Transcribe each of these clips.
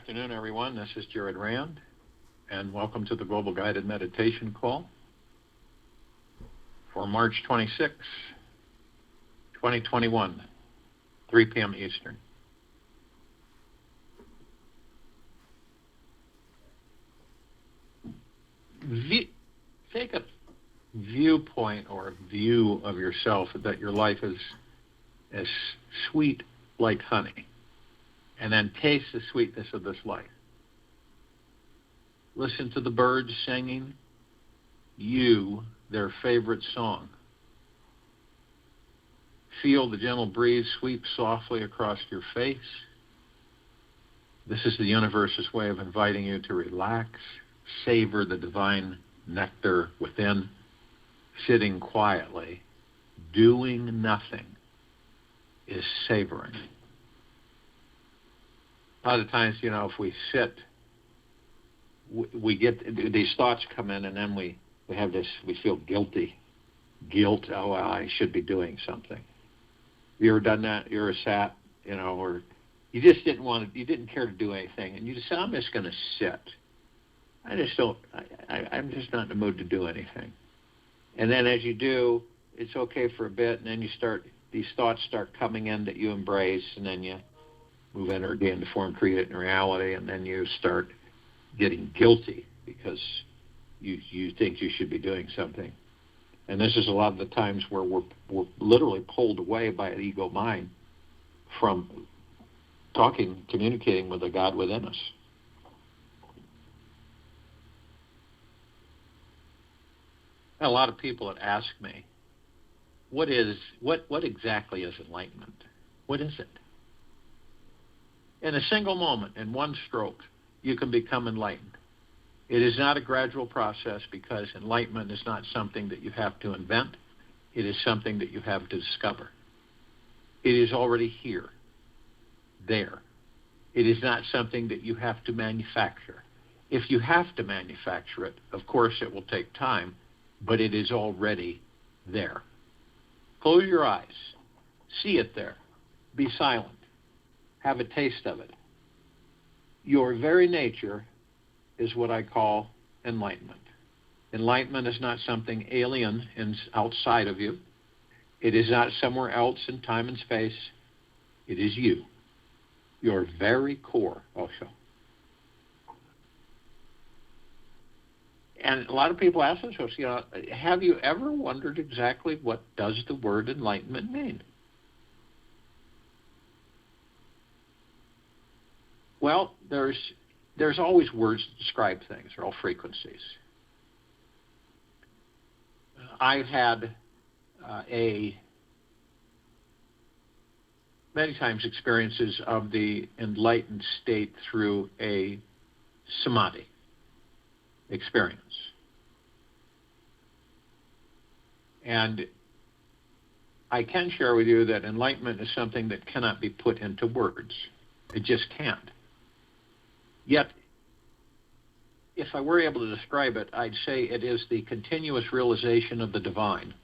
afternoon, everyone. This is Jared Rand, and welcome to the Global Guided Meditation Call for March 26, 2021, 3 p.m. Eastern. Take a viewpoint or a view of yourself that your life is as sweet like honey, and then taste the sweetness of this life. Listen to the birds singing their favorite song. Feel the gentle breeze sweep softly across your face. This is the universe's way of inviting you to relax, savor the divine nectar within, sitting quietly, doing nothing is savoring. A lot of times, if we sit, we get these thoughts come in, and then we have this, we feel guilty. Guilt, oh, well, I should be doing something. You ever done that? You ever sat, or you just you didn't care to do anything, and you just said, I'm just going to sit. I'm just not in the mood to do anything. And then as you do, it's okay for a bit, and then these thoughts start coming in that you embrace, and then you move energy into form, create it in reality, and then you start getting guilty because you think you should be doing something. And this is a lot of the times where we're literally pulled away by an ego mind from communicating with the God within us. A lot of people that ask me, what exactly is enlightenment? What is it? In a single moment, in one stroke, you can become enlightened. It is not a gradual process because enlightenment is not something that you have to invent. It is something that you have to discover. It is already here, there. It is not something that you have to manufacture. If you have to manufacture it, of course it will take time, but it is already there. Close your eyes. See it there. Be silent. Have a taste of it. Your very nature is what I call enlightenment. Enlightenment is not something alien and outside of you. It is not somewhere else in time and space. It is you. Your very core, also. And a lot of people ask themselves, have you ever wondered exactly what does the word enlightenment mean? Well, there's always words that describe things. They're all frequencies. I've had many times experiences of the enlightened state through a samadhi experience. And I can share with you that enlightenment is something that cannot be put into words. It just can't. Yet, if I were able to describe it, I'd say it is the continuous realization of the divine,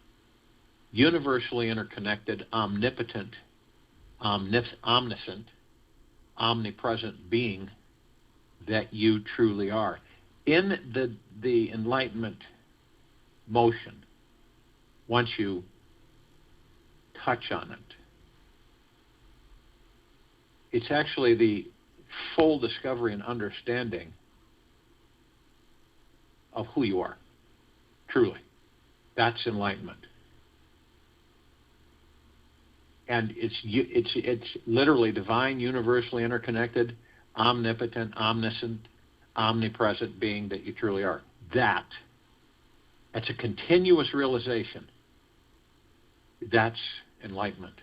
universally interconnected, omnipotent, omniscient, omnipresent being that you truly are. In the enlightenment motion, once you touch on it, it's actually the full discovery and understanding of who you are, truly. That's enlightenment. And it's literally divine, universally interconnected, omnipotent, omniscient, omnipresent being that you truly are. That's a continuous realization. That's enlightenment.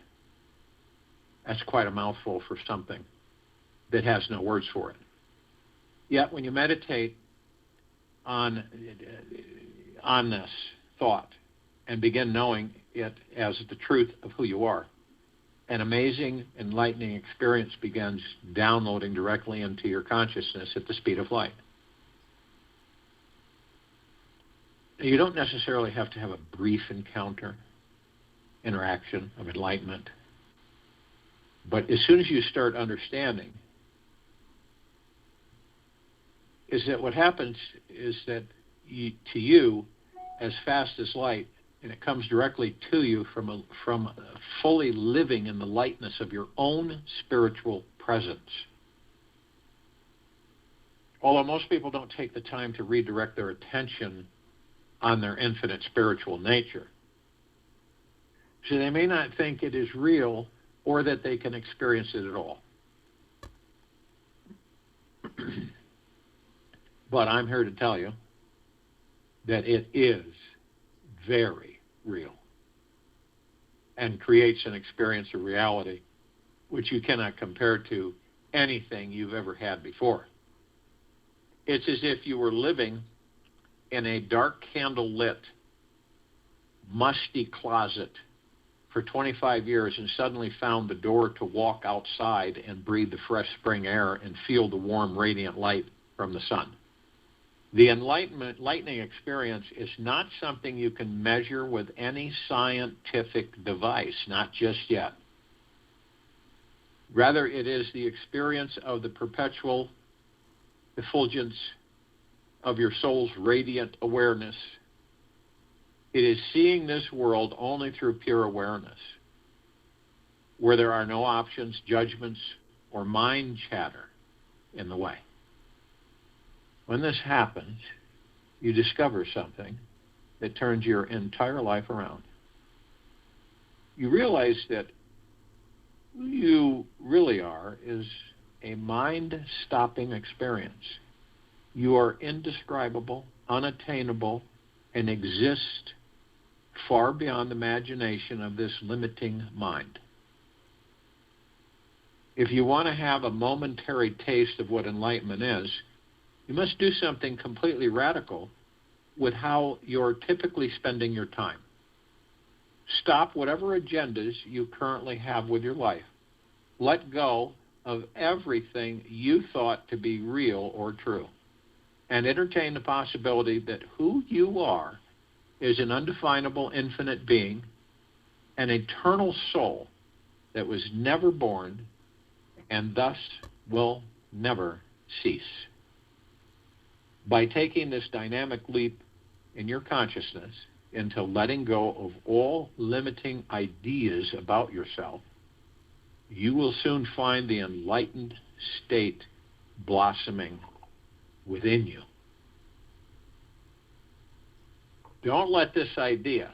That's quite a mouthful for something that has no words for it. Yet when you meditate on this thought and begin knowing it as the truth of who you are, an amazing, enlightening experience begins downloading directly into your consciousness at the speed of light. You don't necessarily have to have a brief interaction of enlightenment. But as soon as you start understanding is that what happens is that to you, as fast as light, and it comes directly to you from fully living in the lightness of your own spiritual presence. Although most people don't take the time to redirect their attention on their infinite spiritual nature. So they may not think it is real or that they can experience it at all. But I'm here to tell you that it is very real and creates an experience of reality which you cannot compare to anything you've ever had before. It's as if you were living in a dark candle-lit, musty closet for 25 years and suddenly found the door to walk outside and breathe the fresh spring air and feel the warm, radiant light from the sun. The enlightening experience is not something you can measure with any scientific device, not just yet. Rather, it is the experience of the perpetual effulgence of your soul's radiant awareness. It is seeing this world only through pure awareness, where there are no options, judgments, or mind chatter in the way. When this happens, you discover something that turns your entire life around. You realize that who you really are is a mind-stopping experience. You are indescribable, unattainable, and exist far beyond the imagination of this limiting mind. If you want to have a momentary taste of what enlightenment is, you must do something completely radical with how you're typically spending your time. Stop whatever agendas you currently have with your life. Let go of everything you thought to be real or true, and entertain the possibility that who you are is an undefinable infinite being, an eternal soul that was never born and thus will never cease. By taking this dynamic leap in your consciousness into letting go of all limiting ideas about yourself, you will soon find the enlightened state blossoming within you. Don't let this idea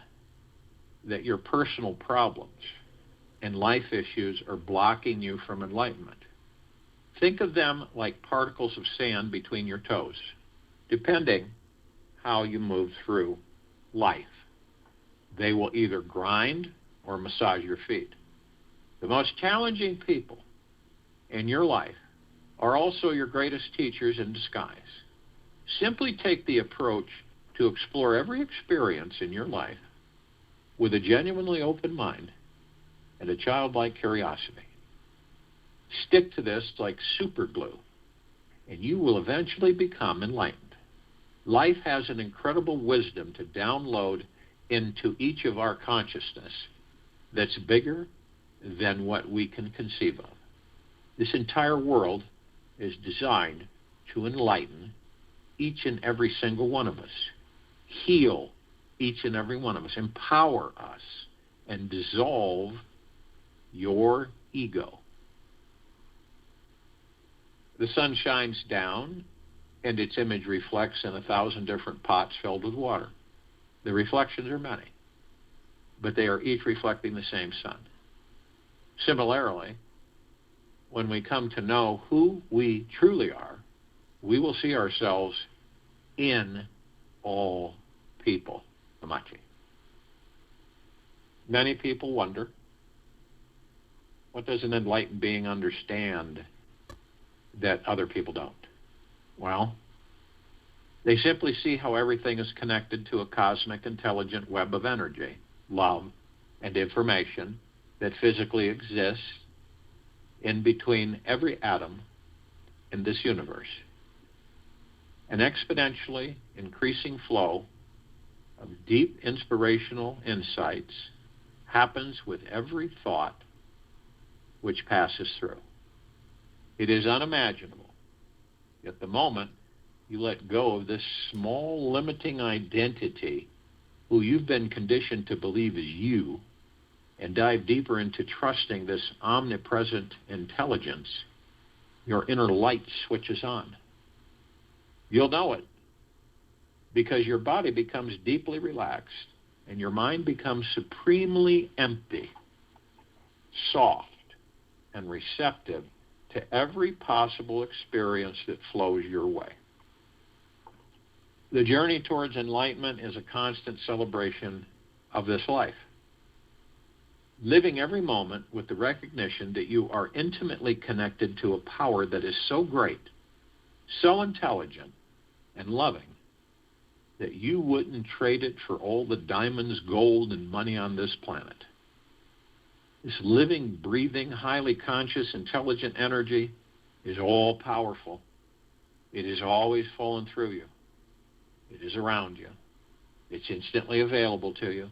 that your personal problems and life issues are blocking you from enlightenment. Think of them like particles of sand between your toes, depending how you move through life. They will either grind or massage your feet. The most challenging people in your life are also your greatest teachers in disguise. Simply take the approach to explore every experience in your life with a genuinely open mind and a childlike curiosity. Stick to this like super glue, and you will eventually become enlightened. Life has an incredible wisdom to download into each of our consciousness that's bigger than what we can conceive of. This entire world is designed to enlighten each and every single one of us, heal each and every one of us, empower us, and dissolve your ego. The sun shines down, and its image reflects in 1,000 different pots filled with water. The reflections are many, but they are each reflecting the same sun. Similarly, when we come to know who we truly are, we will see ourselves in all people. Amachi. Many people wonder, what does an enlightened being understand that other people don't? Well, they simply see how everything is connected to a cosmic intelligent web of energy, love, and information that physically exists in between every atom in this universe. An exponentially increasing flow of deep inspirational insights happens with every thought which passes through. It is unimaginable, yet the moment You let go of this small, limiting identity who you've been conditioned to believe is you, and dive deeper into trusting this omnipresent intelligence. Your inner light switches on. You'll know it because your body becomes deeply relaxed and your mind becomes supremely empty, soft, and receptive to every possible experience that flows your way. The journey towards enlightenment is a constant celebration of this life. Living every moment with the recognition that you are intimately connected to a power that is so great, so intelligent, and loving that you wouldn't trade it for all the diamonds, gold, and money on this planet. This living, breathing, highly conscious, intelligent energy is all powerful. It is always flowing through you. It is around you. It's instantly available to you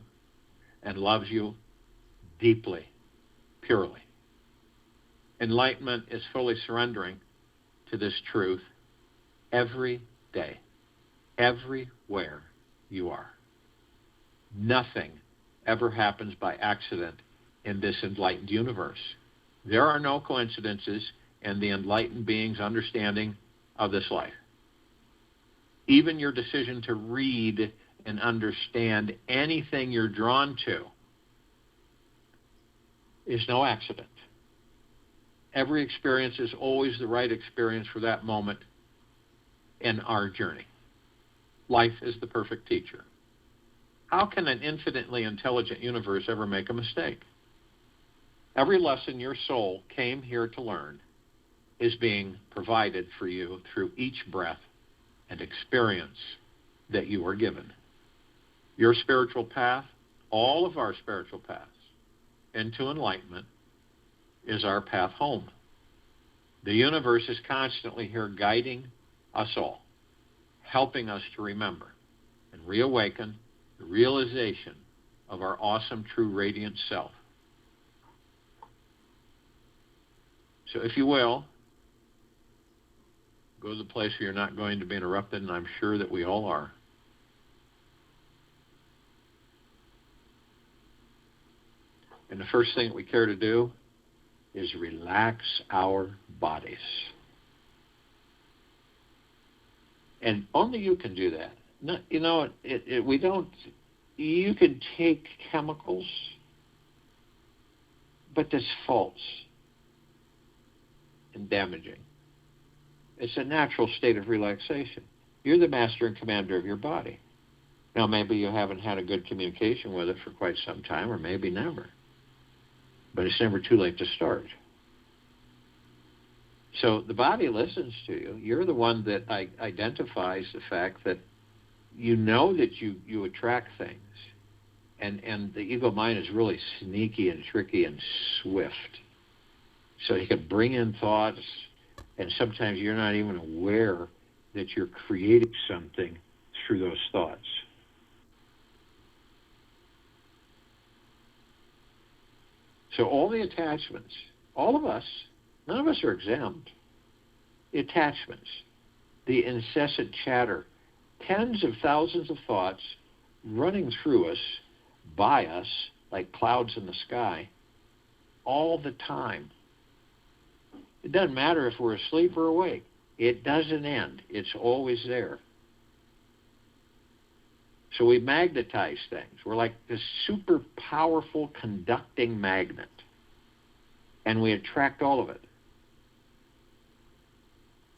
and loves you deeply, purely. Enlightenment is fully surrendering to this truth every day, everywhere you are. Nothing ever happens by accident in this enlightened universe. There are no coincidences in the enlightened being's understanding of this life. Even your decision to read and understand anything you're drawn to is no accident. Every experience is always the right experience for that moment in our journey. Life is the perfect teacher. How can an infinitely intelligent universe ever make a mistake? Every lesson your soul came here to learn is being provided for you through each breath and experience that you are given. Your spiritual path, all of our spiritual paths into enlightenment, is our path home. The universe is constantly here guiding us all, helping us to remember and reawaken the realization of our awesome, true, radiant self. So if you will, go to the place where you're not going to be interrupted, and I'm sure that we all are. And the first thing that we care to do is relax our bodies. And only you can do that. No, you know, we don't, you can take chemicals, but that's false and damaging. It's a natural state of relaxation. You're the master and commander of your body. Now, maybe you haven't had a good communication with it for quite some time, or maybe never. But it's never too late to start. So the body listens to you. You're the one that identifies the fact that you know that you attract things. And the ego mind is really sneaky and tricky and swift. So he can bring in thoughts, and sometimes you're not even aware that you're creating something through those thoughts. So all the attachments, all of us, none of us are exempt. The attachments, the incessant chatter, tens of thousands of thoughts running through us, by us, like clouds in the sky, all the time. It doesn't matter if we're asleep or awake. It doesn't end. It's always there. So we magnetize things. We're like this super powerful conducting magnet. And we attract all of it.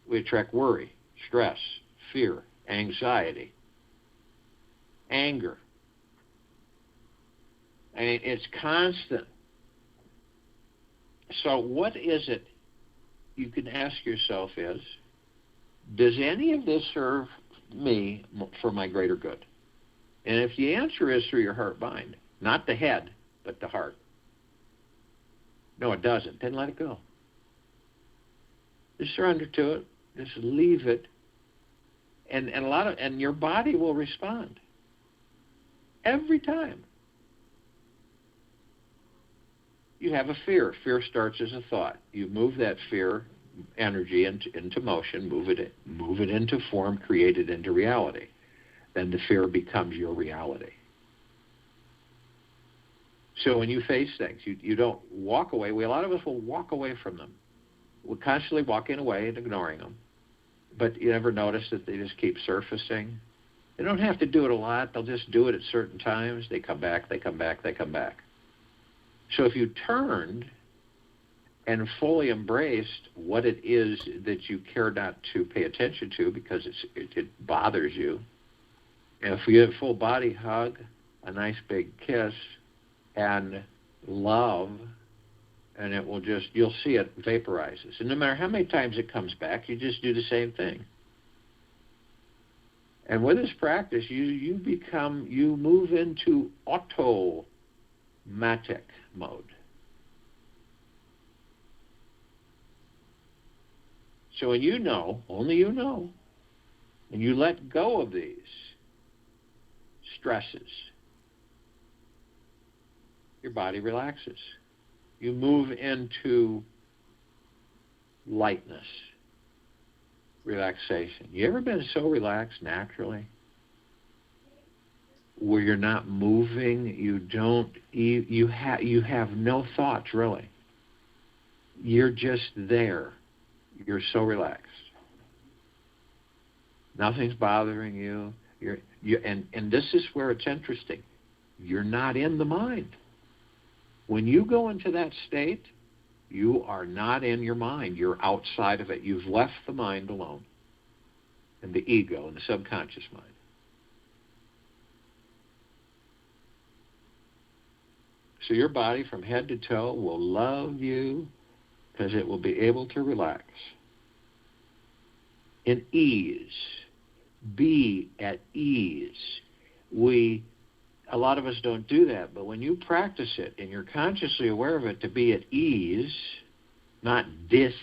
We attract worry, stress, fear, anxiety, anger. And it's constant. So what is it you can ask yourself is, does any of this serve me for my greater good? And if the answer is through your heart-mind, not the head, but the heart, no, it doesn't, then let it go. Just surrender to it. Just leave it. And your body will respond. Every time. You have a fear. Fear starts as a thought. You move that fear, energy into motion, move it into form, create it into reality. Then the fear becomes your reality. So when you face things, you don't walk away. A lot of us will walk away from them. We're constantly walking away and ignoring them. But you ever notice that they just keep surfacing? They don't have to do it a lot. They'll just do it at certain times. They come back, they come back, they come back. So if you turned and fully embraced what it is that you care not to pay attention to because it bothers you, and if you have a full body hug, a nice big kiss, and love, and it will just, you'll see it vaporizes. And no matter how many times it comes back, you just do the same thing. And with this practice, you move into automatic mode. So when you know, only you know, and you let go of these stresses, your body relaxes. You move into lightness, relaxation. You ever been so relaxed naturally where you're not moving, you have no thoughts really. You're just there. You're so relaxed. Nothing's bothering you. And this is where it's interesting. You're not in the mind. When you go into that state, you are not in your mind. You're outside of it. You've left the mind alone and the ego and the subconscious mind. So your body from head to toe will love you because it will be able to relax in ease, be at ease. A lot of us don't do that, but when you practice it and you're consciously aware of it to be at ease, not dis-ease,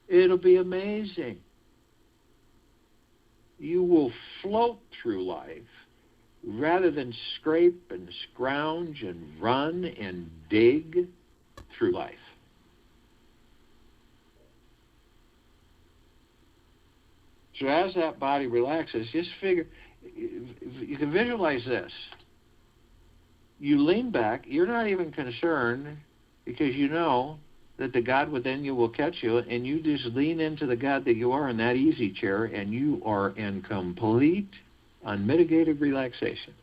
it'll be amazing. You will float through life rather than scrape and scrounge and run and dig through life. So as that body relaxes, just figure, you can visualize this. You lean back, you're not even concerned because you know that the God within you will catch you, and you just lean into the God that you are in that easy chair, and you are in complete, unmitigated relaxation.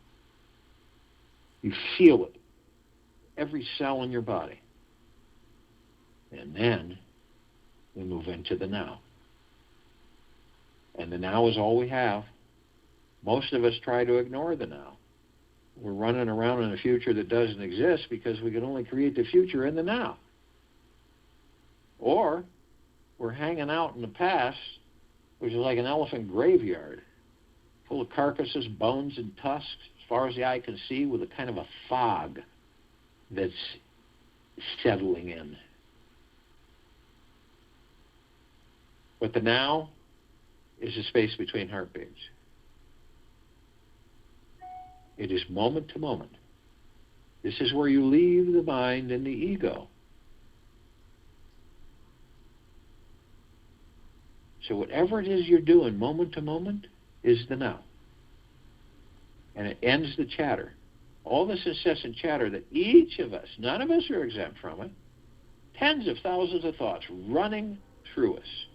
You feel it, every cell in your body. And then we move into the now. And the now is all we have. Most of us try to ignore the now. We're running around in a future that doesn't exist because we can only create the future in the now. Or we're hanging out in the past, which is like an elephant graveyard, full of carcasses, bones, and tusks, as far as the eye can see, with a kind of a fog that's settling in. But the now is the space between heartbeats. It is moment to moment. This is where you leave the mind and the ego. So whatever it is you're doing moment to moment is the now. And it ends the chatter. All this incessant chatter that each of us, none of us are exempt from it, tens of thousands of thoughts running through us,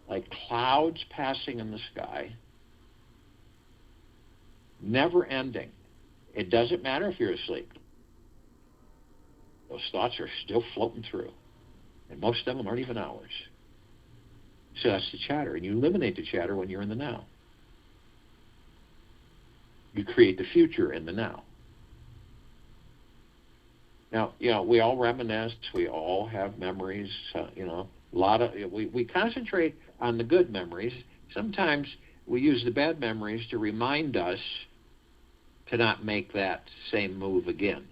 like clouds passing in the sky, never ending. It doesn't matter if you're asleep. Those thoughts are still floating through, and most of them aren't even ours. So that's the chatter, and you eliminate the chatter when you're in the now. You create the future in the now. Now, we all reminisce, we all have memories, we concentrate on the good memories. Sometimes we use the bad memories to remind us to not make that same move again.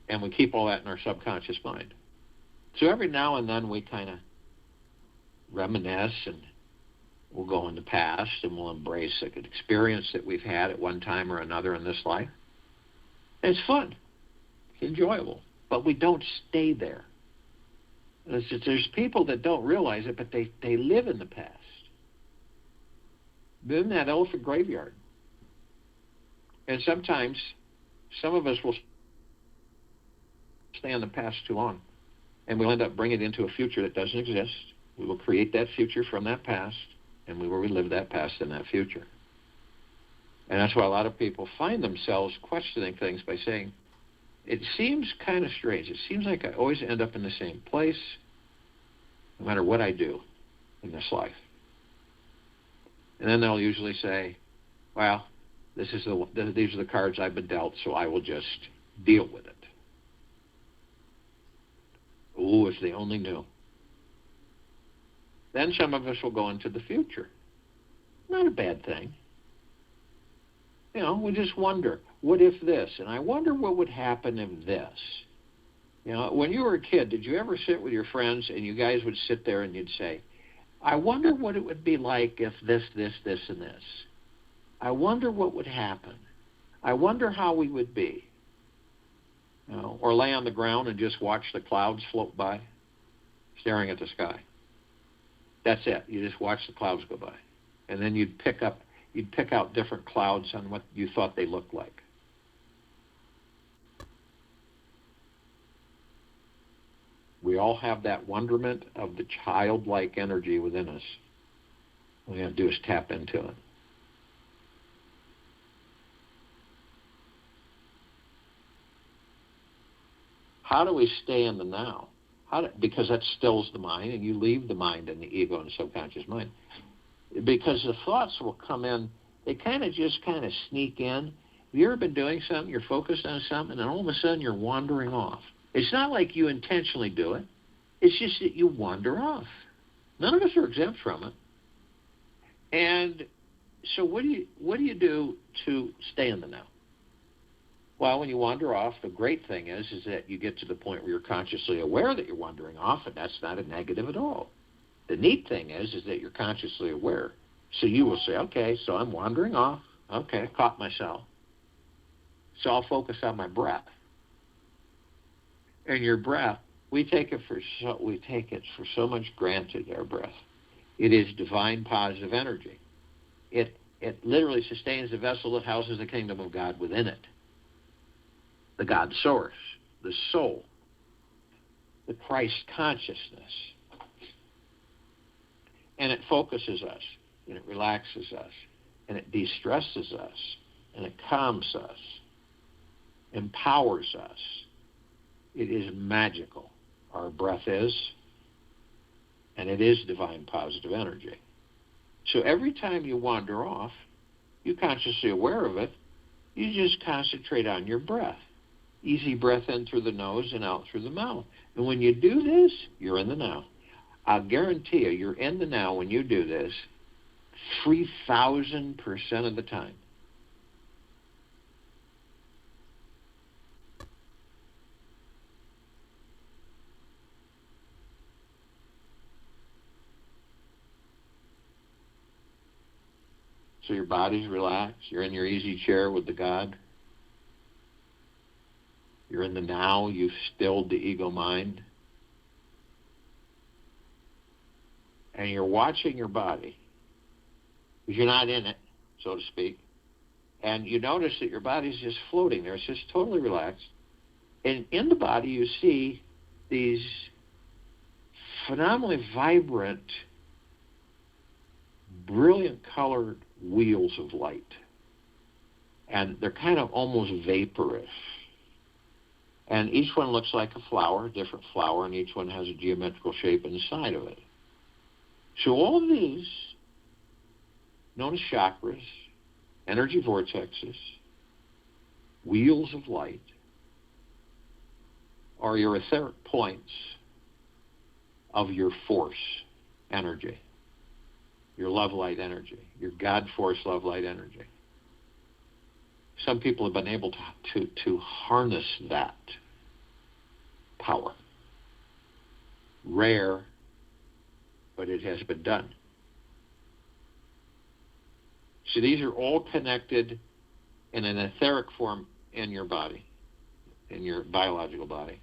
And we keep all that in our subconscious mind. So every now and then we kind of reminisce, and we'll go in the past and we'll embrace an experience that we've had at one time or another in this life. It's fun. It's enjoyable. But we don't stay there. There's people that don't realize it, but they live in the past. They're in that elephant graveyard. And sometimes some of us will stay in the past too long, and we'll end up bringing it into a future that doesn't exist. We will create that future from that past, and we will relive that past in that future. And that's why a lot of people find themselves questioning things by saying, it seems kind of strange. It seems like I always end up in the same place, no matter what I do in this life. And then they'll usually say, well, these are the cards I've been dealt, so I will just deal with it. Oh, if they only knew. Then some of us will go into the future. Not a bad thing. You know, we just wonder, what if this? And I wonder what would happen if this. You know, when you were a kid, did you ever sit with your friends and you guys would sit there and you'd say, I wonder what it would be like if this, and this. I wonder what would happen. I wonder how we would be. You know, or lay on the ground and just watch the clouds float by, staring at the sky. That's it. You just watch the clouds go by. And then you'd pick out different clouds on what you thought they looked like. We all have that wonderment of the childlike energy within us. All we have to do is tap into it. How do we stay in the now? Because that stills the mind, and you leave the mind and the ego and the subconscious mind. Because the thoughts will come in, they kind of sneak in. Have you ever been doing something, you're focused on something, and then all of a sudden you're wandering off? It's not like you intentionally do it. It's just that you wander off. None of us are exempt from it. And so what do you do to stay in the now? Well, when you wander off, the great thing is that you get to the point where you're consciously aware that you're wandering off, and that's not a negative at all. The neat thing is that you're consciously aware. So you will say, okay, so I'm wandering off. Okay, I caught myself. So I'll focus on my breath. And your breath, we take it for so much granted, our breath. It is divine positive energy. It literally sustains the vessel that houses the kingdom of God within it. The God source, the soul, the Christ consciousness. And it focuses us, and it relaxes us, and it de-stresses us, and it calms us, empowers us. It is magical. Our breath is, and it is divine positive energy. So every time you wander off, you're consciously aware of it, you just concentrate on your breath. Easy breath in through the nose and out through the mouth. And when you do this, you're in the now. I'll guarantee you're in the now when you do this 3,000% of the time. So your body's relaxed. You're in your easy chair with the God. You're in the now. You've stilled the ego mind. And you're watching your body. Because you're not in it, so to speak. And you notice that your body's just floating there. It's just totally relaxed. And in the body you see these phenomenally vibrant, brilliant colored wheels of light. And they're kind of almost vaporish. And each one looks like a flower, a different flower, and each one has a geometrical shape inside of it. So all of these, known as chakras, energy vortexes, wheels of light, are your etheric points of your force energy, your love light energy, your God force love light energy. Some people have been able to harness that power. Rare, but it has been done. So these are all connected in an etheric form in your body. in your biological body.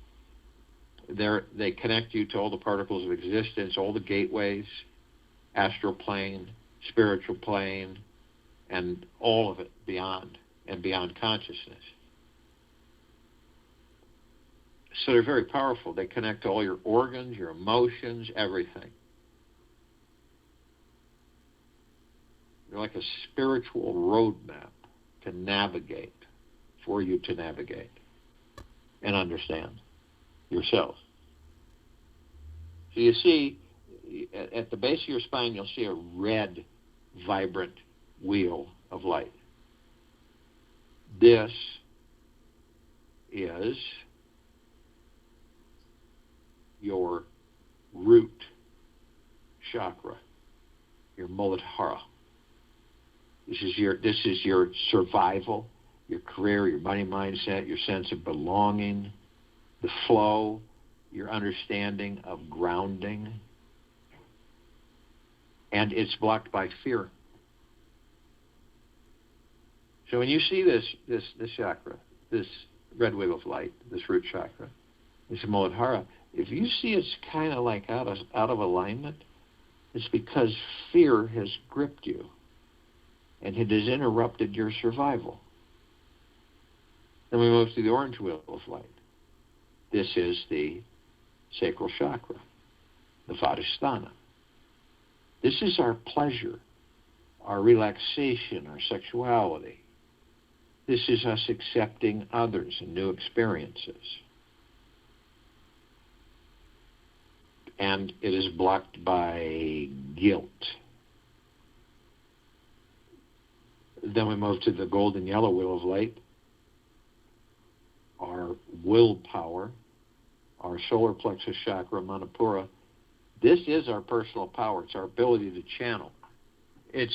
They connect you to all the particles of existence, all the gateways, astral plane, spiritual plane, and all of it beyond and beyond consciousness. So they're very powerful. They connect to all your organs, your emotions, everything. They're like a spiritual roadmap to navigate, for you to navigate and understand yourself. So you see, at the base of your spine, you'll see a red, vibrant wheel of light. This is your root chakra, your Muladhara. This is your survival, your career, your money mindset, your sense of belonging, the flow, your understanding of grounding. And it's blocked by fear. So when you see this chakra, this red wheel of light, this root chakra, this Muladhara, if you see it's kind of like out of alignment, it's because fear has gripped you and it has interrupted your survival. Then we move to the orange wheel of light. This is the sacral chakra, the Vadhisthana. This is our pleasure, our relaxation, our sexuality. This is us accepting others and new experiences. And it is blocked by guilt. Then we move to the golden yellow wheel of light, our willpower, our solar plexus chakra, Manipura. This is our personal power. It's our ability to channel. It's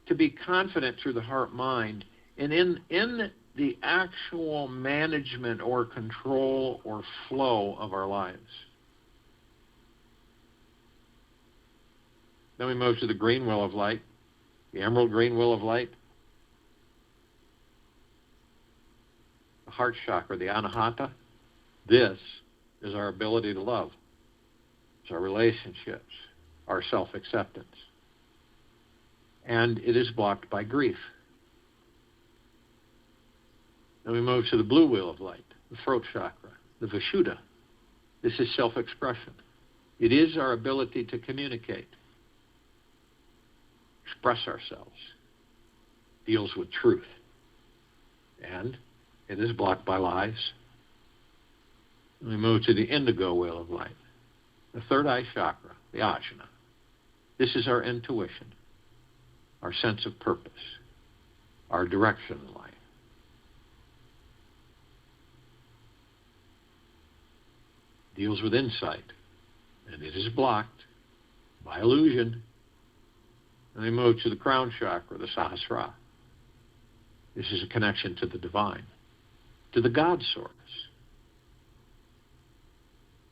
to be confident through the heart-mind and in the actual management or control or flow of our lives. Then we move to the green wheel of light, the emerald green wheel of light, the heart chakra, the Anahata. This is our ability to love. It's our relationships, our self-acceptance. And it is blocked by grief. Then we move to the blue wheel of light, the throat chakra, the Vishuddha. This is self-expression. It is our ability to communicate, express ourselves, deals with truth. And it is blocked by lies. And we move to the indigo wheel of light, the third eye chakra, the Ajna. This is our intuition, our sense of purpose, our direction in life. Deals with insight, and it is blocked by illusion. And we move to the crown chakra, the Sahasrara. This is a connection to the divine, to the God source.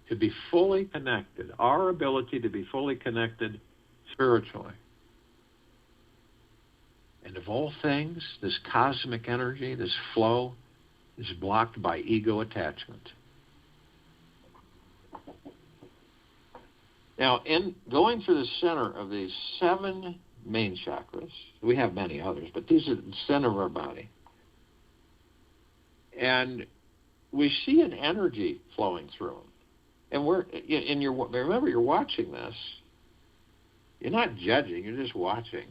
To be fully connected, our ability to be fully connected spiritually. And of all things, this cosmic energy, this flow, is blocked by ego attachment. Now, in going through the center of these 7 main chakras, we have many others, but these are the center of our body. And we see an energy flowing through them. And remember, you're watching this. You're not judging, you're just watching.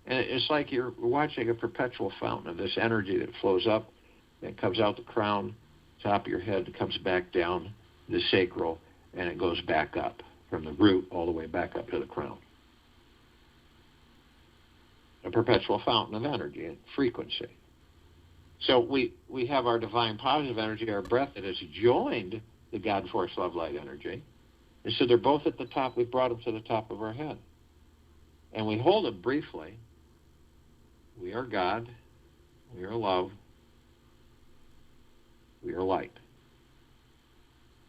And it's like you're watching a perpetual fountain of this energy that flows up, and comes out the crown, top of your head, it comes back down the sacral, and it goes back up from the root all the way back up to the crown. A perpetual fountain of energy and frequency. So we have our divine positive energy, our breath, that has joined the God force love light energy. And so they're both at the top. We've brought them to the top of our head. And we hold them briefly. We are God. We are love. We are light.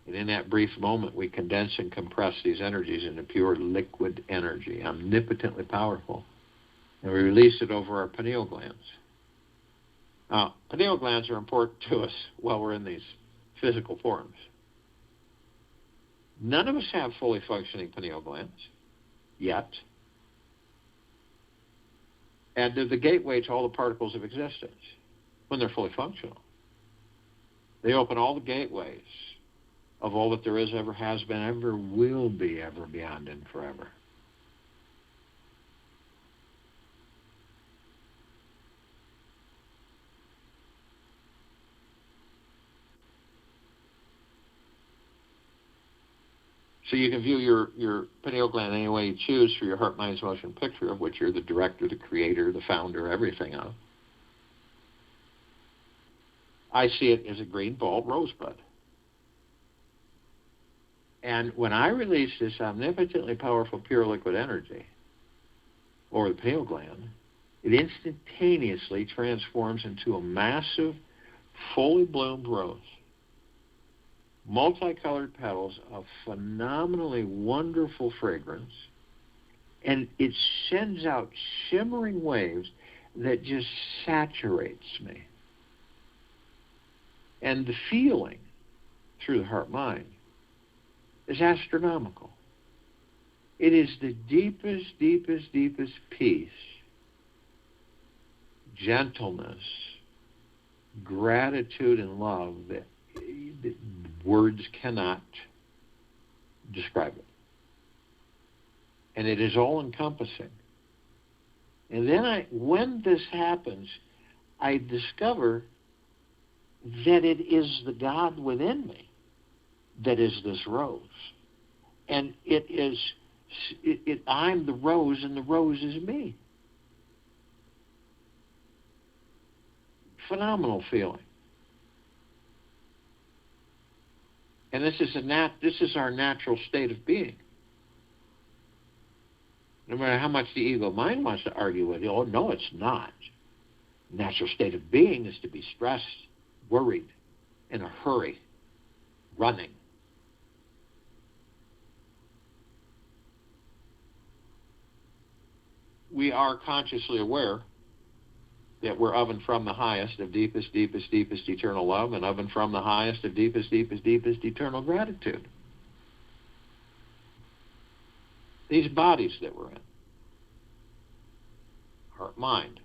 And in that brief moment, we condense and compress these energies into pure liquid energy, omnipotently powerful. And we release it over our pineal glands. Now, pineal glands are important to us while we're in these physical forms. None of us have fully functioning pineal glands yet. And they're the gateway to all the particles of existence when they're fully functional. They open all the gateways of all that there is, ever has been, ever will be, ever beyond, and forever. So you can view your pineal gland any way you choose for your heart, mind, motion picture, of which you're the director, the creator, the founder, everything of. I see it as a green bulb rosebud. And when I release this omnipotently powerful pure liquid energy over the pineal gland, it instantaneously transforms into a massive, fully bloomed rose. Multicolored petals of phenomenally wonderful fragrance, and it sends out shimmering waves that just saturates me. And the feeling through the heart-mind is astronomical. It is the deepest, deepest, deepest peace, gentleness, gratitude, and love that words cannot describe it. And it is all-encompassing. And then when this happens, I discover that it is the God within me that is this rose. And I'm the rose, and the rose is me. Phenomenal feeling. And this is our natural state of being. No matter how much the ego mind wants to argue with you, oh, no, it's not. Natural state of being is to be stressed, worried, in a hurry, running. We are consciously aware that we're of and from the highest of deepest, deepest, deepest eternal love, and of and from the highest of deepest, deepest, deepest eternal gratitude. These bodies that we're in, heart, mind,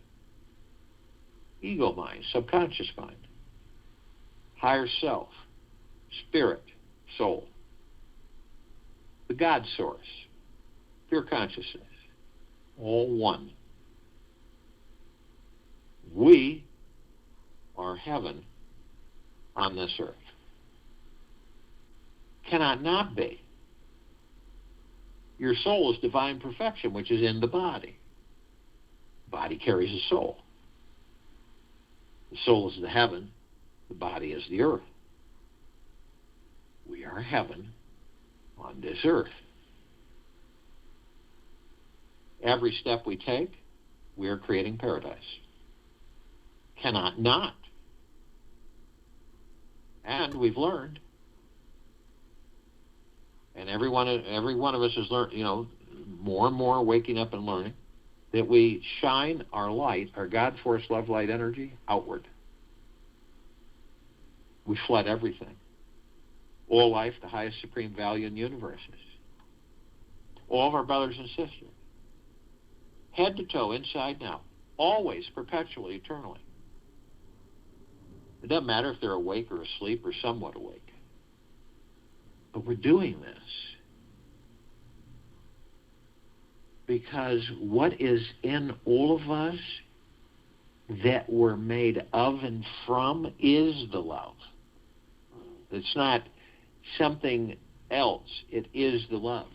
ego mind, subconscious mind, higher self, spirit, soul, the God source, pure consciousness, all one. We are heaven on this earth. Cannot not be. Your soul is divine perfection, which is in the body. The body carries a soul. The soul is the heaven. The body is the earth. We are heaven on this earth. Every step we take, we are creating paradise. Cannot not. And we've learned, and every one of us has learned, more and more waking up and learning, that we shine our light, our God force, love, light, energy, outward. We flood everything. All life, the highest supreme value in universes. All of our brothers and sisters. Head to toe, inside and out. Always, perpetually, eternally. It doesn't matter if they're awake or asleep or somewhat awake. But we're doing this because what is in all of us that we're made of and from is the love. It's not something else. It is the love.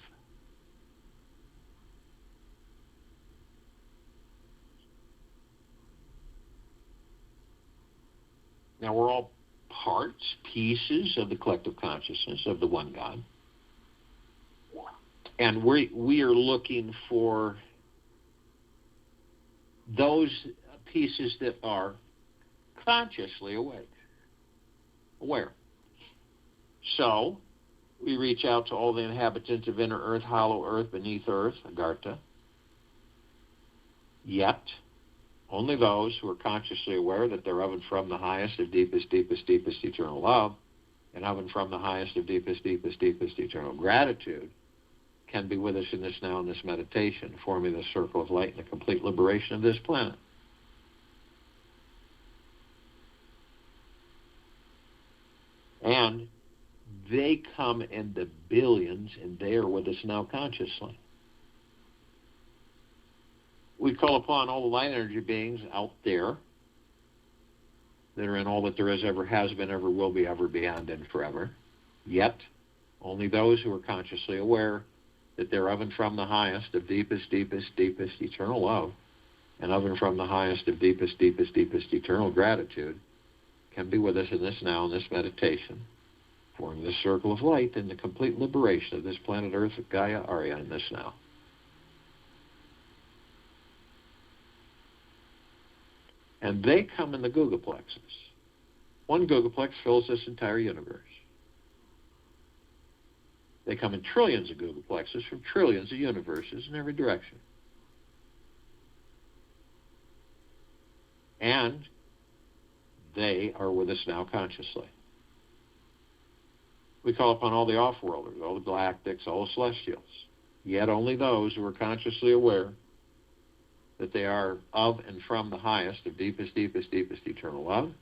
Now, we're all parts, pieces of the collective consciousness of the one God. And we are looking for those pieces that are consciously awake, aware. So, we reach out to all the inhabitants of inner earth, hollow earth, beneath earth, Agartha. Yet, only those who are consciously aware that they're of and from the highest of deepest, deepest, deepest eternal love, and of and from the highest of deepest, deepest, deepest eternal gratitude, can be with us in this now in this meditation, forming the circle of light and the complete liberation of this planet. And they come in the billions, and they are with us now consciously. We call upon all the light energy beings out there that are in all that there is, ever has been, ever will be, ever beyond, and forever. Yet, only those who are consciously aware that they're of and from the highest of deepest, deepest, deepest eternal love, and of and from the highest of deepest, deepest, deepest eternal gratitude, can be with us in this now, in this meditation, forming this circle of light and the complete liberation of this planet Earth, of Gaia, Arya, in this now. And they come in the Gugaplexes. One Gugaplex fills this entire universe. They come in trillions of Gugaplexes from trillions of universes in every direction. And they are with us now consciously. We call upon all the off-worlders, all the galactics, all the celestials, yet only those who are consciously aware that they are of and from the highest of deepest, deepest, deepest eternal love,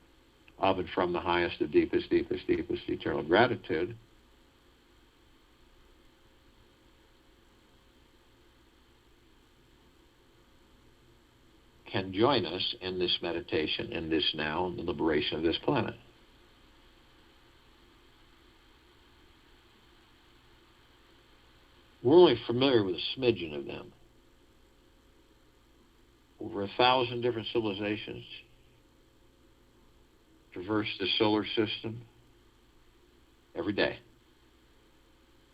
of and from the highest of deepest, deepest, deepest eternal gratitude, can join us in this meditation, in this now, in the liberation of this planet. We're only familiar with a smidgen of them. Over 1,000 different civilizations traverse the solar system every day.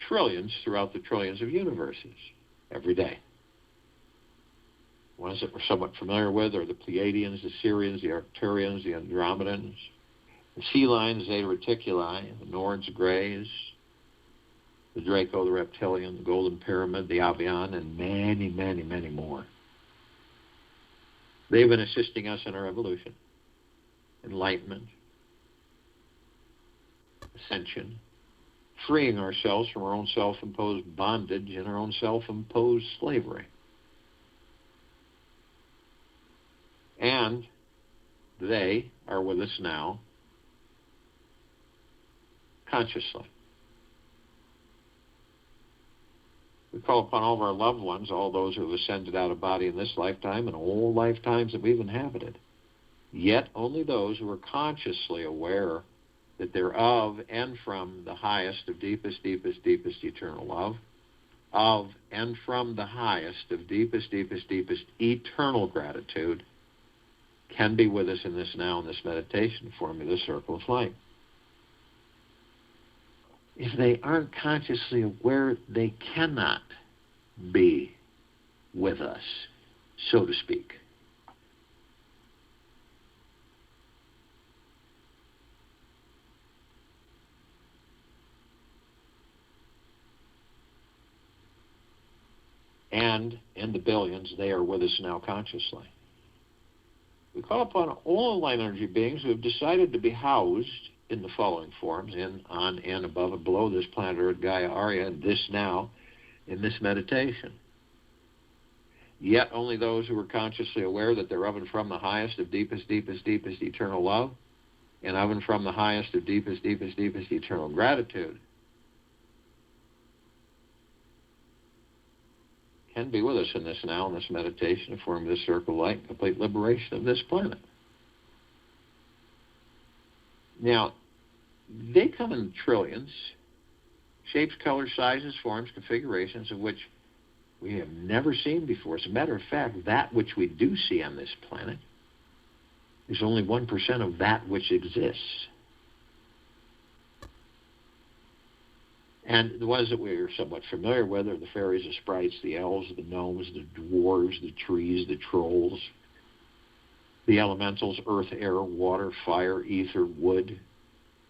Trillions throughout the trillions of universes every day. Ones that we're somewhat familiar with are the Pleiadians, the Sirians, the Arcturians, the Andromedans, the Sea Lions, Zeta Reticuli, the Nords, the Greys, the Draco, the Reptilian, the Golden Pyramid, the Avian, and many, many, many more. They've been assisting us in our evolution, enlightenment, ascension, freeing ourselves from our own self-imposed bondage and our own self-imposed slavery. And they are with us now consciously. We call upon all of our loved ones, all those who have ascended out of body in this lifetime and all lifetimes that we've inhabited. Yet only those who are consciously aware that they're of and from the highest of deepest, deepest, deepest eternal love, of and from the highest of deepest, deepest, deepest eternal gratitude, can be with us in this now, in this meditation, forming the circle of light. If they aren't consciously aware, they cannot be with us, so to speak. And in the billions, they are with us now consciously. We call upon all light energy beings who have decided to be housed in the following forms, in, on, and above and below this planet Earth, Gaia, Arya, this now, in this meditation. Yet only those who are consciously aware that they're of and from the highest of deepest, deepest, deepest eternal love, and of and from the highest of deepest, deepest, deepest eternal gratitude, can be with us in this now, in this meditation, and form this circle of light and complete liberation of this planet. Now, they come in trillions, shapes, colors, sizes, forms, configurations of which we have never seen before. As a matter of fact, that which we do see on this planet is only 1% of that which exists. And the ones that we're somewhat familiar with are the fairies, the sprites, the elves, the gnomes, the dwarves, the trees, the trolls, the elementals, earth, air, water, fire, ether, wood,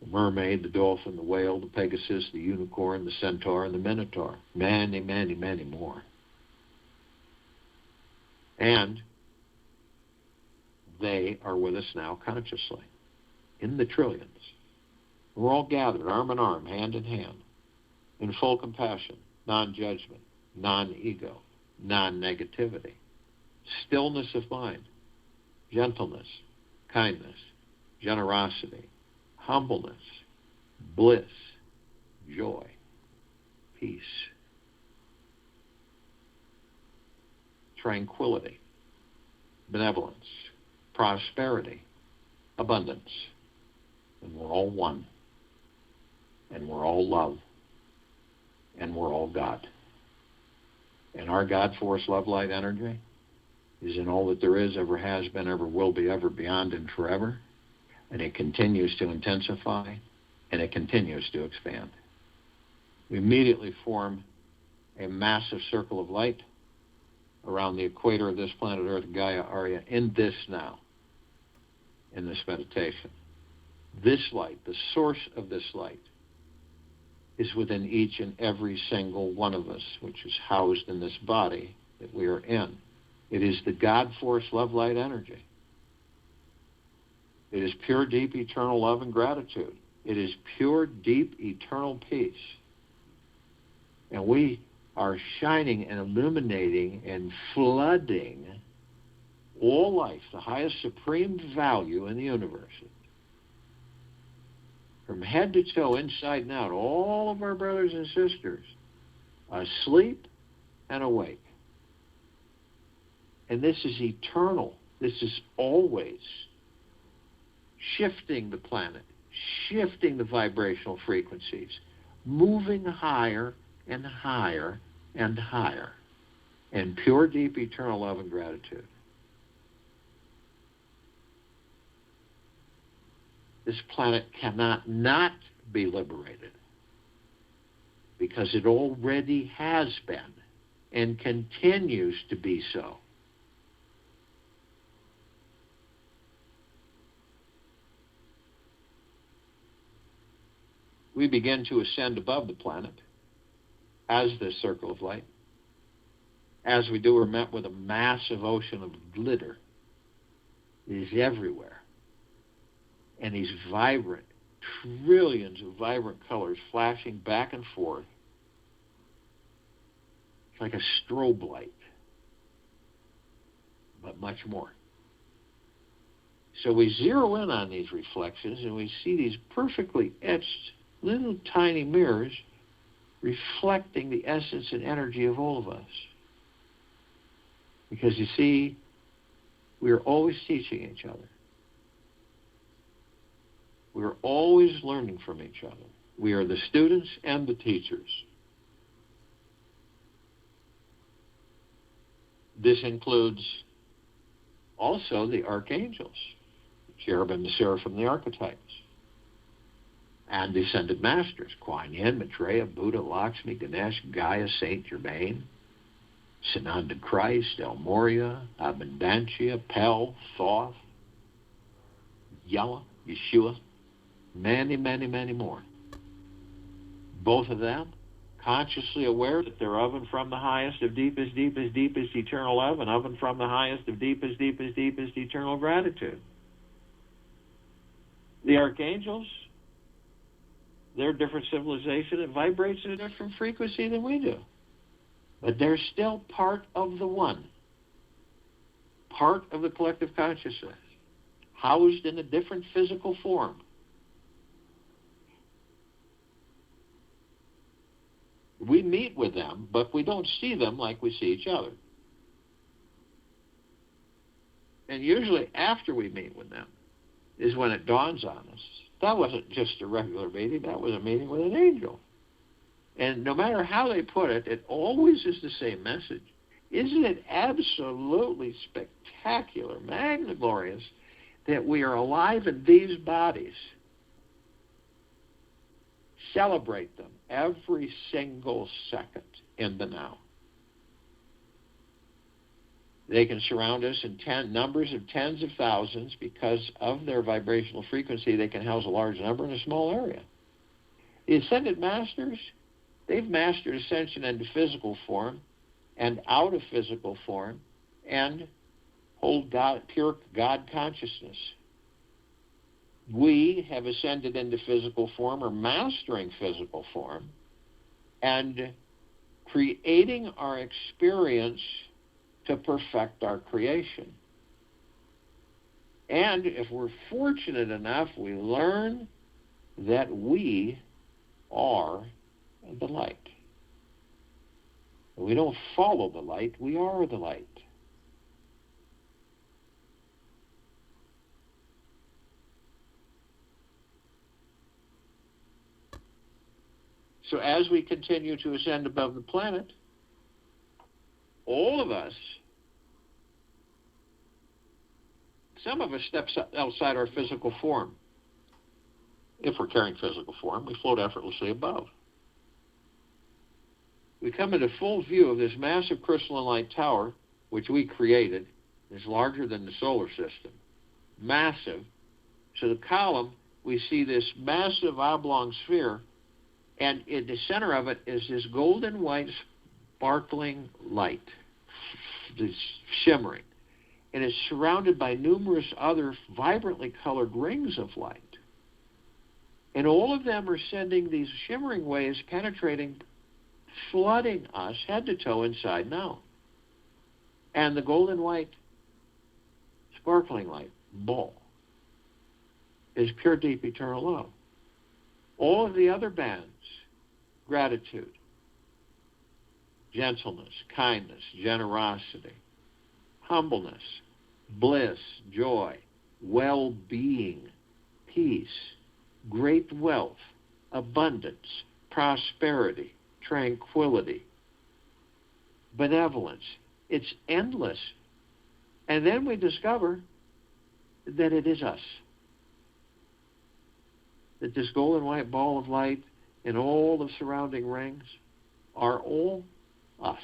the mermaid, the dolphin, the whale, the pegasus, the unicorn, the centaur, and the minotaur. Many, many, many more. And They are with us now consciously, in the trillions. We're all gathered, arm in arm, hand in hand, in full compassion, non-judgment, non-ego, non-negativity, stillness of mind, gentleness, kindness, generosity, humbleness, bliss, joy, peace, tranquility, benevolence, prosperity, abundance. And we're all one. And we're all love. And we're all God. And our God force, love, light, energy is in all that there is, ever has been, ever will be, ever beyond and forever. And it continues to intensify, and it continues to expand. We immediately form a massive circle of light around the equator of this planet Earth, Gaia, Arya, in this now, in this meditation. This light, the source of this light, is within each and every single one of us, which is housed in this body that we are in. It is the God force, love, light, energy. It is pure, deep, eternal love and gratitude. It is pure, deep, eternal peace. And we are shining and illuminating and flooding all life, the highest supreme value in the universe. From head to toe, inside and out, all of our brothers and sisters, asleep and awake. And this is eternal. This is always shifting the planet, shifting the vibrational frequencies, moving higher and higher and higher, in pure, deep, eternal love and gratitude. This planet cannot not be liberated, because it already has been and continues to be so. We begin to ascend above the planet as this circle of light. As we do, we're met with a massive ocean of glitter. It is everywhere. And these vibrant, trillions of vibrant colors flashing back and forth. It's like a strobe light, but much more. So we zero in on these reflections, and we see these perfectly etched little tiny mirrors reflecting the essence and energy of all of us. Because you see, we are always teaching each other. We are always learning from each other. We are the students and the teachers. This includes also the archangels, cherubim, the seraphim, the archetypes, and descended masters, Kuan Yin, Maitreya, Buddha, Lakshmi, Ganesh, Gaia, Saint Germain, Sananda Christ, El Moria, Abundantia, Pel, Thoth, Yahweh, Yeshua, many, many, many more. Both of them consciously aware that they're of and from the highest of deepest, deepest, deepest eternal love, and of and from the highest of deepest, deepest, deepest eternal gratitude. The archangels, they're a different civilization. It vibrates at a different frequency than we do. But they're still part of the one, part of the collective consciousness, housed in a different physical form. We meet with them, but we don't see them like we see each other. And usually after we meet with them is when it dawns on us. That wasn't just a regular meeting, that was a meeting with an angel. And no matter how they put it, it always is the same message. Isn't it absolutely spectacular, magna glorious, that we are alive in these bodies? Celebrate them every single second in the now. They can surround us in numbers of tens of thousands. Because of their vibrational frequency, they can house a large number in a small area. The ascended masters, they've mastered ascension into physical form and out of physical form and hold God, pure God consciousness. We have ascended into physical form or mastering physical form and creating our experience to perfect our creation. And if we're fortunate enough, we learn that we are the light. We don't follow the light, we are the light. So as we continue to ascend above the planet, all of us, some of us step outside our physical form. If we're carrying physical form, we float effortlessly above. We come into full view of this massive crystalline light tower, which we created. It's larger than the solar system. Massive. So the column, we see this massive oblong sphere, and in the center of it is this golden white sparkling light, this shimmering. And it's surrounded by numerous other vibrantly colored rings of light. And all of them are sending these shimmering waves, penetrating, flooding us head to toe, inside and out. And the golden white, sparkling light ball is pure, deep, eternal love. All of the other bands, gratitude, gentleness, kindness, generosity, humbleness, bliss, joy, well-being, peace, great wealth, abundance, prosperity, tranquility, benevolence. It's endless. And then we discover that it is us. That this golden white ball of light and all the surrounding rings are all us.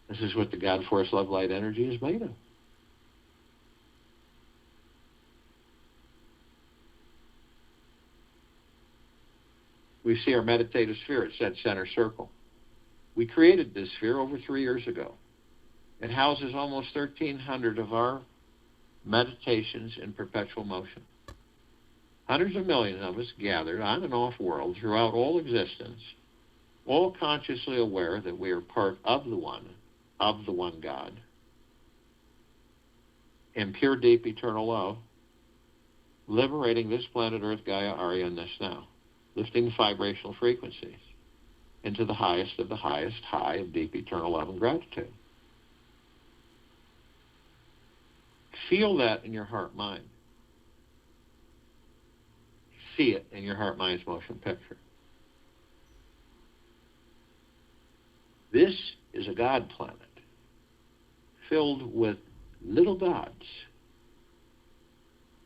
This is what the God Force Love Light energy is made of. We see our meditative sphere at that center circle. We created this sphere over 3 years ago. It houses almost 1,300 of our meditations in perpetual motion. Hundreds of millions of us gathered on and off world throughout all existence, all consciously aware that we are part of the one God, in pure, deep, eternal love, liberating this planet Earth, Gaia, Arya, and this now, lifting the vibrational frequencies into the highest of the highest high of deep, eternal love and gratitude. Feel that in your heart-mind. See it in your heart-mind's motion picture. This is a God planet filled with little gods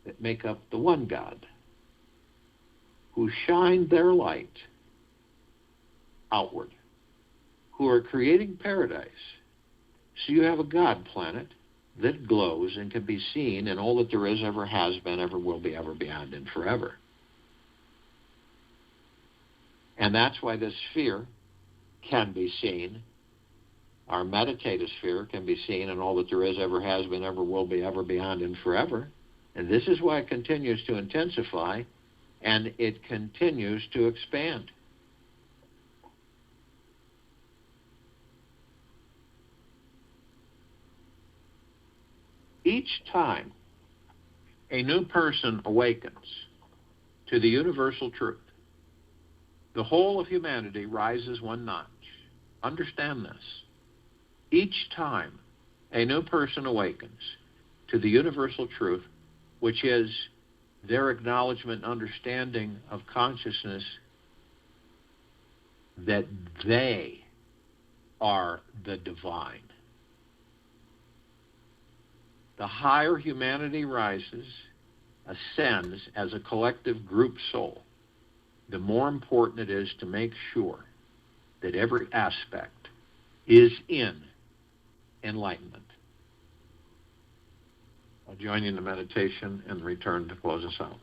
that make up the one God, who shine their light outward, who are creating paradise. So you have a God planet that glows and can be seen in all that there is, ever has been, ever will be, ever beyond, and forever. And that's why this sphere can be seen. Our meditative sphere can be seen in all that there is, ever has been, ever will be, ever beyond, and forever. And this is why it continues to intensify and it continues to expand. Each time a new person awakens to the universal truth, the whole of humanity rises one notch. Understand this. Each time a new person awakens to the universal truth, which is their acknowledgement and understanding of consciousness that they are the divine. The higher humanity rises, ascends as a collective group soul, the more important it is to make sure that every aspect is in enlightenment. I'll join you in the meditation and return to close us out.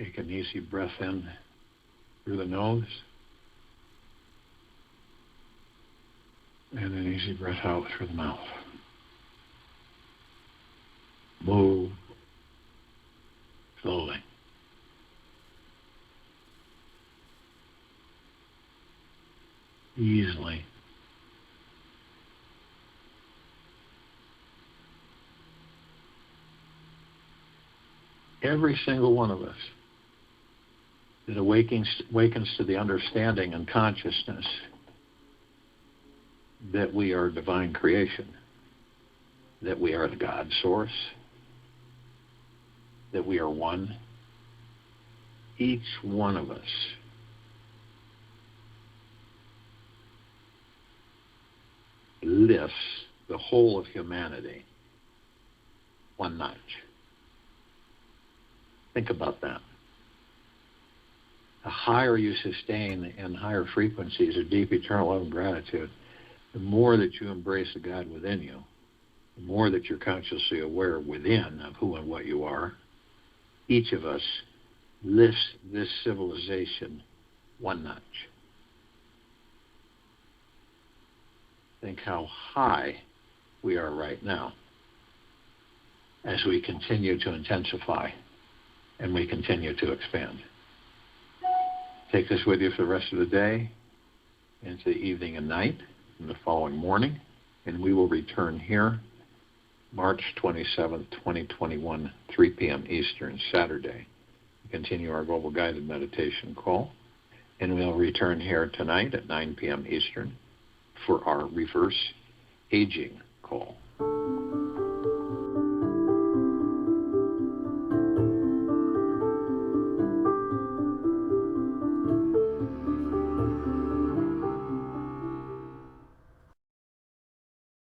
Take an easy breath in through the nose and an easy breath out through the mouth. Move slowly. Easily. Every single one of us that awakens to the understanding and consciousness that we are divine creation, that we are the God source, that we are one. Each one of us lifts the whole of humanity one notch. Think about that. The higher you sustain in higher frequencies of deep eternal love and gratitude, the more that you embrace the God within you, the more that you're consciously aware within of who and what you are, each of us lifts this civilization one notch. Think how high we are right now as we continue to intensify and we continue to expand. Take this with you for the rest of the day, into the evening and night, and the following morning, and we will return here March 27th, 2021, 3 p.m. Eastern, Saturday. Continue our Global Guided Meditation call, and we'll return here tonight at 9 p.m. Eastern for our Reverse Aging call.